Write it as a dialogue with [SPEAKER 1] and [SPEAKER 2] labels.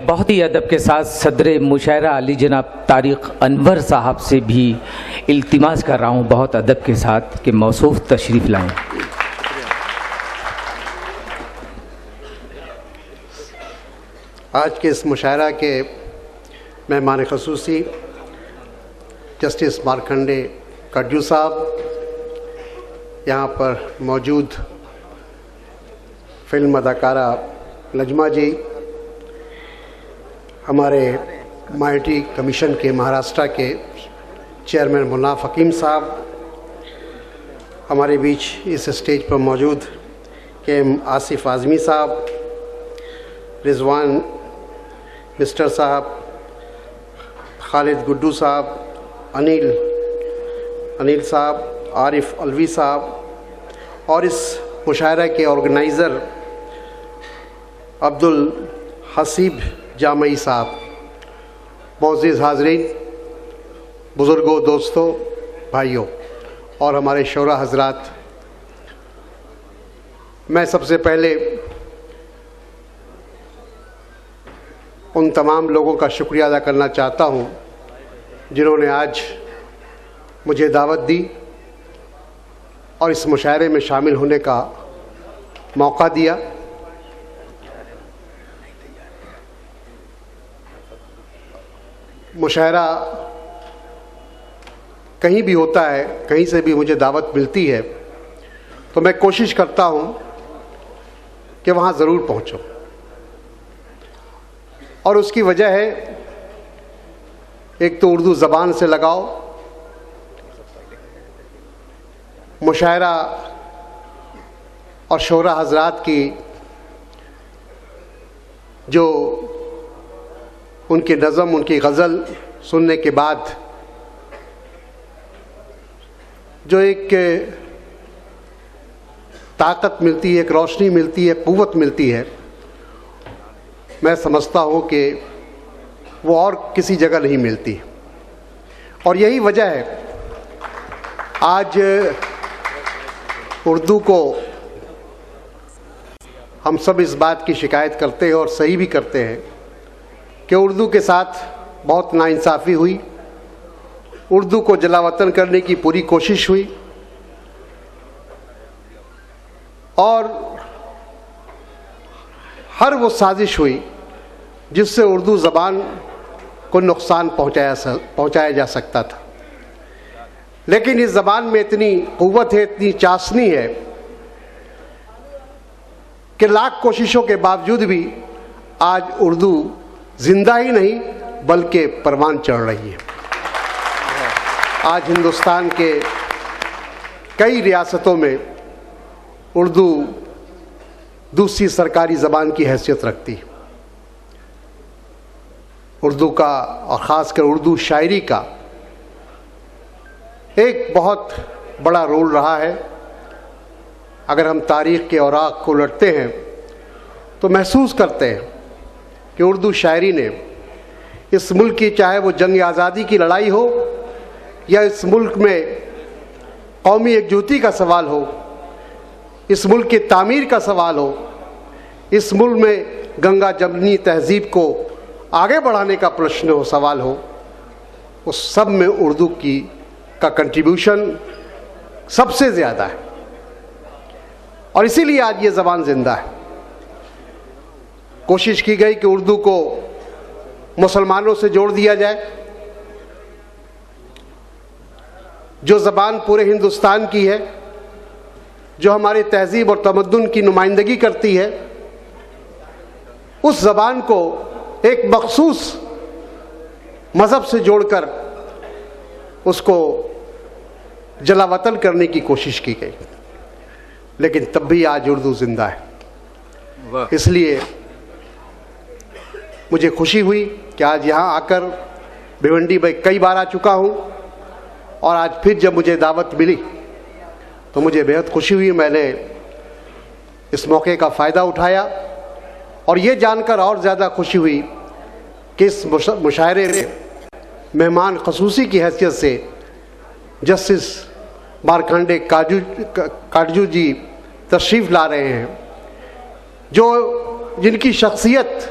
[SPEAKER 1] بہت ہی ادب کے ساتھ صدر مشاعرہ علی جناب طارق انور صاحب سے بھی التماس کر رہا ہوں بہت ادب کے ساتھ کہ موصوف تشریف لائیں۔
[SPEAKER 2] آج کے اس مشاعرہ کے مہمان خصوصی جسٹس مارکنڈے کاٹجو صاحب، یہاں پر موجود فلم اداکارہ نجمہ جی، ہمارے مائٹی کمیشن کے مہاراشٹرا کے چیئرمین مناف حکیم صاحب، ہمارے بیچ اس اسٹیج پر موجود کے ایم آصف اعظمی صاحب، رضوان مسٹر صاحب، خالد گڈو صاحب، انیل صاحب، عارف الوی صاحب، اور اس مشاعرہ کے آرگنائزر عبدالحسیب جامعی صاحب، معزز حاضرین، بزرگوں، دوستوں، بھائیوں اور ہمارے شعراء حضرات، میں سب سے پہلے ان تمام لوگوں کا شکریہ ادا کرنا چاہتا ہوں جنہوں نے آج مجھے دعوت دی اور اس مشاعرے میں شامل ہونے کا موقع دیا۔ مشاعرہ کہیں بھی ہوتا ہے، کہیں سے بھی مجھے دعوت ملتی ہے تو میں کوشش کرتا ہوں کہ وہاں ضرور پہنچوں، اور اس کی وجہ ہے ایک تو اردو زبان سے لگاؤ، مشاعرہ اور شعراء حضرات کی جو ان کی نظم، ان کی غزل سننے کے بعد جو ایک طاقت ملتی ہے، ایک روشنی ملتی ہے، قوت ملتی ہے، میں سمجھتا ہوں کہ وہ اور کسی جگہ نہیں ملتی، اور یہی وجہ ہے آج اردو کو ہم سب اس بات کی شکایت کرتے ہیں اور صحیح بھی کرتے ہیں کہ اردو کے ساتھ بہت ناانصافی ہوئی، اردو کو جلا وطن کرنے کی پوری کوشش ہوئی، اور ہر وہ سازش ہوئی جس سے اردو زبان کو نقصان پہنچایا جا سکتا تھا، لیکن اس زبان میں اتنی قوت ہے، اتنی چاشنی ہے کہ لاکھ کوششوں کے باوجود بھی آج اردو زندہ ہی نہیں بلکہ پروان چڑھ رہی ہے۔ آج ہندوستان کے کئی ریاستوں میں اردو دوسری سرکاری زبان کی حیثیت رکھتی ہے۔ اردو کا اور خاص کر اردو شاعری کا ایک بہت بڑا رول رہا ہے۔ اگر ہم تاریخ کے اوراق کو الٹتے ہیں تو محسوس کرتے ہیں کہ اردو شاعری نے اس ملک کی، چاہے وہ جنگ آزادی کی لڑائی ہو یا اس ملک میں قومی یکجہتی کا سوال ہو، اس ملک کی تعمیر کا سوال ہو، اس ملک میں گنگا جمنی تہذیب کو آگے بڑھانے کا پرشن ہو، سوال ہو، اس سب میں اردو کا کنٹریبیوشن سب سے زیادہ ہے، اور اسی لیے آج یہ زبان زندہ ہے۔ کوشش کی گئی کہ اردو کو مسلمانوں سے جوڑ دیا جائے، جو زبان پورے ہندوستان کی ہے، جو ہماری تہذیب اور تمدن کی نمائندگی کرتی ہے، اس زبان کو ایک مخصوص مذہب سے جوڑ کر اس کو جلا وطن کرنے کی کوشش کی گئی، لیکن تب بھی آج اردو زندہ ہے۔ اس لیے مجھے خوشی ہوئی کہ آج یہاں آ کر بھیونڈی میں کئی بار آ چکا ہوں، اور آج پھر جب مجھے دعوت ملی تو مجھے بہت خوشی ہوئی۔ میں نے اس موقع کا فائدہ اٹھایا، اور یہ جان کر اور زیادہ خوشی ہوئی کہ اس مشاعرے میں مہمان خصوصی کی حیثیت سے جسٹس مارکنڈے کاٹجو جی تشریف لا رہے ہیں، جن کی شخصیت